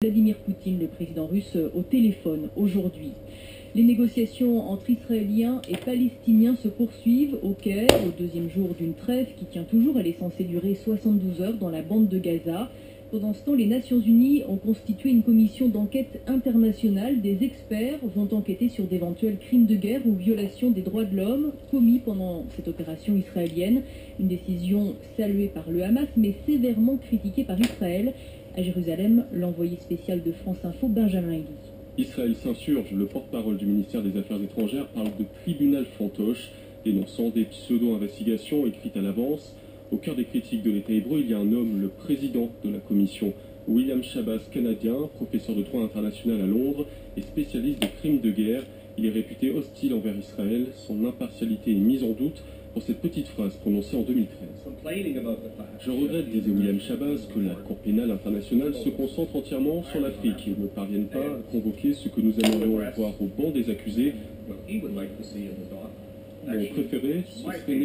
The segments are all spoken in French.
Vladimir Poutine, le président russe, au téléphone aujourd'hui. Les négociations entre Israéliens et Palestiniens se poursuivent au Caire, au deuxième jour d'une trêve qui tient toujours. Elle est censée durer 72 heures dans la bande de Gaza. Pendant ce temps, les Nations Unies ont constitué une commission d'enquête internationale. Des experts vont enquêter sur d'éventuels crimes de guerre ou violations des droits de l'homme commis pendant cette opération israélienne. Une décision saluée par le Hamas, mais sévèrement critiquée par Israël. À Jérusalem, l'envoyé spécial de France Info, Benjamin Elie. Israël s'insurge. Le porte-parole du ministère des Affaires étrangères parle de tribunal fantoche, dénonçant des pseudo-investigations écrites à l'avance. Au cœur des critiques de l'État hébreu, il y a un homme, le président de la commission, William Schabas, canadien, professeur de droit international à Londres et spécialiste des crimes de guerre. Il est réputé hostile envers Israël. Son impartialité est mise en doute pour cette petite phrase prononcée en 2013. Je regrette, disait William Schabas, que la Cour pénale internationale se concentre entièrement sur l'Afrique et ne parvienne pas à convoquer ce que nous aimerions voir au banc des accusés. Mon préféré, ce serait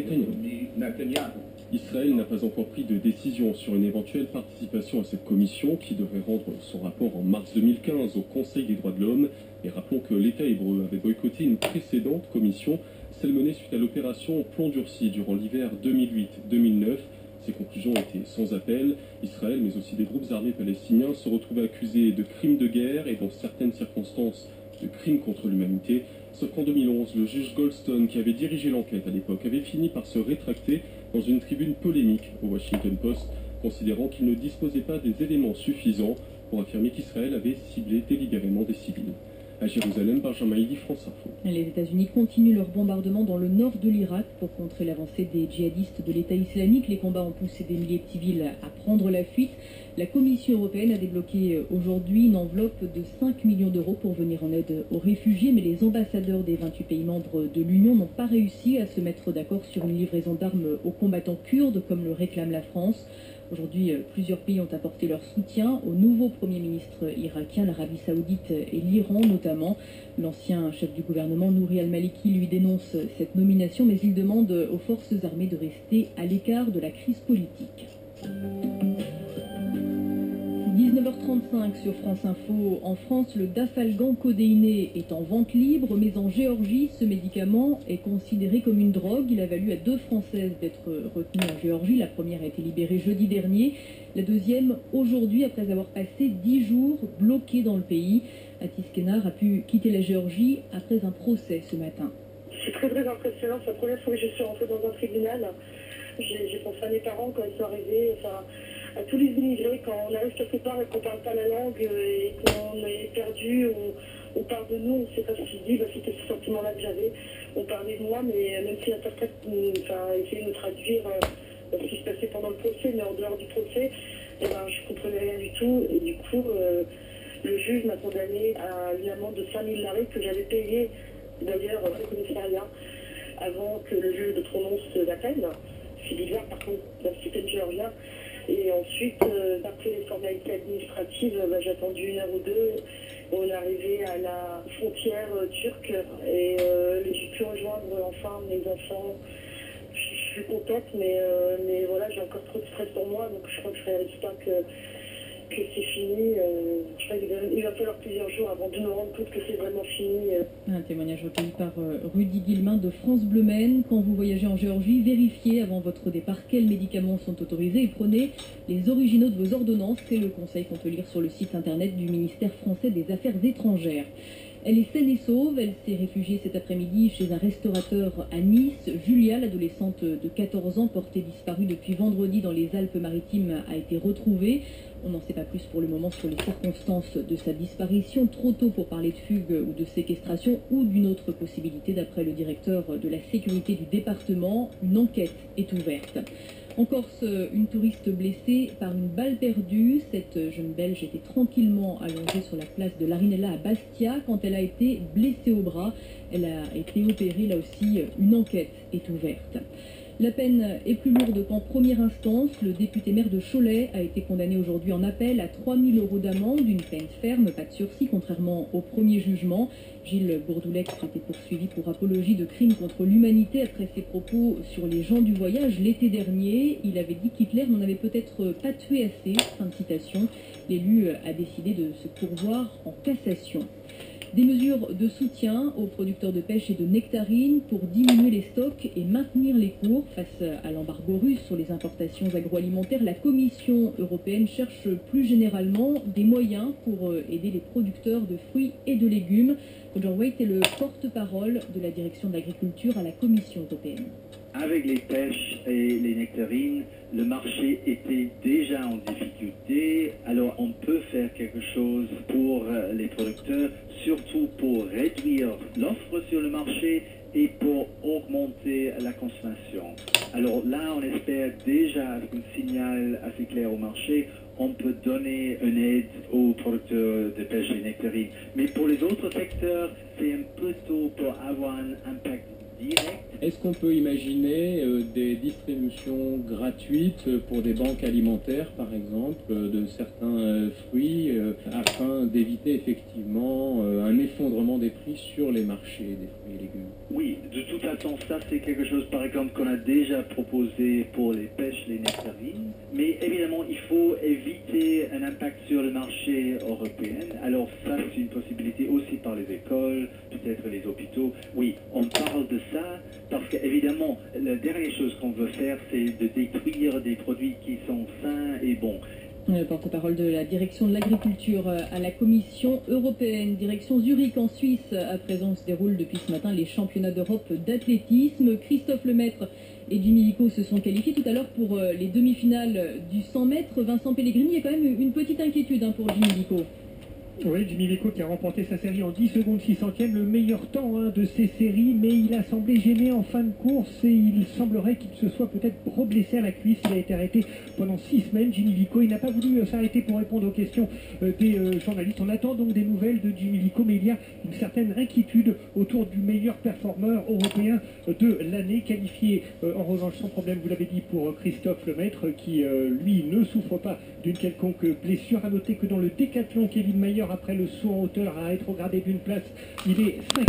Netanyahou. Israël n'a pas encore pris de décision sur une éventuelle participation à cette commission qui devrait rendre son rapport en mars 2015 au Conseil des droits de l'homme. Et rappelons que l'État hébreu avait boycotté une précédente commission, celle menée suite à l'opération Plomb durci durant l'hiver 2008-2009. Ces conclusions étaient sans appel. Israël, mais aussi des groupes armés palestiniens, se retrouvaient accusés de crimes de guerre et dans certaines circonstances de crimes contre l'humanité. Sauf qu'en 2011, le juge Goldstone, qui avait dirigé l'enquête à l'époque, avait fini par se rétracter dans une tribune polémique au Washington Post, considérant qu'il ne disposait pas des éléments suffisants pour affirmer qu'Israël avait ciblé délibérément des civils. À Jérusalem, Benjamin Elie, France Info. Les États-Unis continuent leur bombardement dans le nord de l'Irak pour contrer l'avancée des djihadistes de l'État islamique. Les combats ont poussé des milliers de civils à prendre la fuite. La Commission européenne a débloqué aujourd'hui une enveloppe de 5 millions d'euros pour venir en aide aux réfugiés, mais les ambassadeurs des 28 pays membres de l'Union n'ont pas réussi à se mettre d'accord sur une livraison d'armes aux combattants kurdes, comme le réclame la France. Aujourd'hui, plusieurs pays ont apporté leur soutien au nouveau Premier ministre irakien, l'Arabie Saoudite et l'Iran notamment. L'ancien chef du gouvernement, Nouri al-Maliki, lui dénonce cette nomination, mais il demande aux forces armées de rester à l'écart de la crise politique. 19h35 sur France Info. En France, le Dafalgan codéiné est en vente libre, mais en Géorgie, ce médicament est considéré comme une drogue. Il a valu à 2 Françaises d'être retenues en Géorgie. La première a été libérée jeudi dernier. La deuxième, aujourd'hui, après avoir passé 10 jours bloquée dans le pays. Atis Kenar a pu quitter la Géorgie après un procès ce matin. C'est très très impressionnant. C'est la première fois que je suis rentrée dans un tribunal. J'ai pensé à mes parents quand ils sont arrivés. À tous les immigrés, quand on arrive quelque part et qu'on ne parle pas la langue et qu'on est perdu, on parle de nous, on ne sait pas ce qu'il dit, c'était ce sentiment-là que j'avais. On parlait de moi, mais même si l'interprète essayait de nous traduire ce qui se passait pendant le procès, mais en dehors du procès, je ne comprenais rien du tout. Et du coup, le juge m'a condamné à une amende de 5 000 larrets que j'avais payé d'ailleurs au commissariat avant que le juge ne prononce la peine. C'est bizarre par contre, c'était géorgien. Et ensuite, après les formalités administratives, j'ai attendu 1 heure ou 2. On est arrivé à la frontière turque et j'ai pu rejoindre enfin mes enfants. Je suis contente, mais voilà, j'ai encore trop de stress pour moi, donc je crois que je ne réalise pas que c'est fini. Je crois qu'il va falloir plusieurs jours avant de me rendre compte que c'est vraiment fini. Un témoignage recueilli par Rudy Guillemin de France Bleu Maine. Quand vous voyagez en Géorgie, vérifiez avant votre départ quels médicaments sont autorisés et prenez les originaux de vos ordonnances. C'est le conseil qu'on peut lire sur le site internet du ministère français des Affaires étrangères. Elle est saine et sauve. Elle s'est réfugiée cet après-midi chez un restaurateur à Nice. Julia, l'adolescente de 14 ans, portée disparue depuis vendredi dans les Alpes-Maritimes, a été retrouvée. On n'en sait pas plus pour le moment sur les circonstances de sa disparition. Trop tôt pour parler de fugue ou de séquestration ou d'une autre possibilité. D'après le directeur de la sécurité du département, une enquête est ouverte. En Corse, une touriste blessée par une balle perdue. Cette jeune Belge était tranquillement allongée sur la place de l'Arinella à Bastia quand elle a été blessée au bras. Elle a été opérée, là aussi, une enquête est ouverte. La peine est plus lourde qu'en première instance. Le député maire de Cholet a été condamné aujourd'hui en appel à 3 000 € d'amende, une peine ferme, pas de sursis, contrairement au premier jugement. Gilles Bourdoulet a été poursuivi pour apologie de crimes contre l'humanité après ses propos sur les gens du voyage l'été dernier. Il avait dit qu'Hitler n'en avait peut-être pas tué assez. Fin de citation. L'élu a décidé de se pourvoir en cassation. Des mesures de soutien aux producteurs de pêche et de nectarines pour diminuer les stocks et maintenir les cours face à l'embargo russe sur les importations agroalimentaires. La Commission européenne cherche plus généralement des moyens pour aider les producteurs de fruits et de légumes. Roger Waite est le porte-parole de la direction de l'agriculture à la Commission européenne. Avec les pêches et les nectarines, le marché était déjà en difficulté, alors on peut faire quelque chose pour les producteurs, surtout pour réduire l'offre sur le marché et pour augmenter la consommation. Alors là, on espère déjà un signal assez clair au marché. On peut donner une aide aux producteurs de pêche et nectarines. Mais pour les autres secteurs, c'est un peu tôt pour avoir un impact direct. Est-ce qu'on peut imaginer des distributions gratuites pour des banques alimentaires, par exemple, de certains fruits, afin d'éviter effectivement un effondrement des prix sur les marchés des fruits et légumes? Oui, de toute façon, ça c'est quelque chose, par exemple, qu'on a déjà proposé pour les pêches, les nectarines. Mais évidemment, il faut éviter un impact sur le marché européen. Alors ça, c'est une possibilité aussi par les écoles, peut-être les hôpitaux. Oui, on parle de ça parce qu'évidemment, la dernière chose qu'on veut faire, c'est de détruire des produits qui sont sains et bons. Le porte-parole de la direction de l'agriculture à la Commission européenne. Direction Zurich en Suisse. À présent se déroulent depuis ce matin les championnats d'Europe d'athlétisme. Christophe Lemaître et Jimmy Lico se sont qualifiés tout à l'heure pour les demi-finales du 100 mètres. Vincent Pellegrini, il y a quand même une petite inquiétude pour Jimmy Lico. Oui, Jimmy Lico qui a remporté sa série en 10 secondes 600e, le meilleur temps de ces séries, mais il a semblé gêné en fin de course et il semblerait qu'il se soit peut-être reblessé à la cuisse. Il a été arrêté pendant 6 semaines, Jimmy Lico. Il n'a pas voulu s'arrêter pour répondre aux questions des journalistes. On attend donc des nouvelles de Jimmy Lico, mais il y a une certaine inquiétude autour du meilleur performeur européen de l'année, qualifié en revanche sans problème, vous l'avez dit, pour Christophe Lemaître, qui lui ne souffre pas d'une quelconque blessure. À noter que dans le décathlon, Kevin Mayer, après le saut en hauteur, a rétrogradé d'une place. Il est 5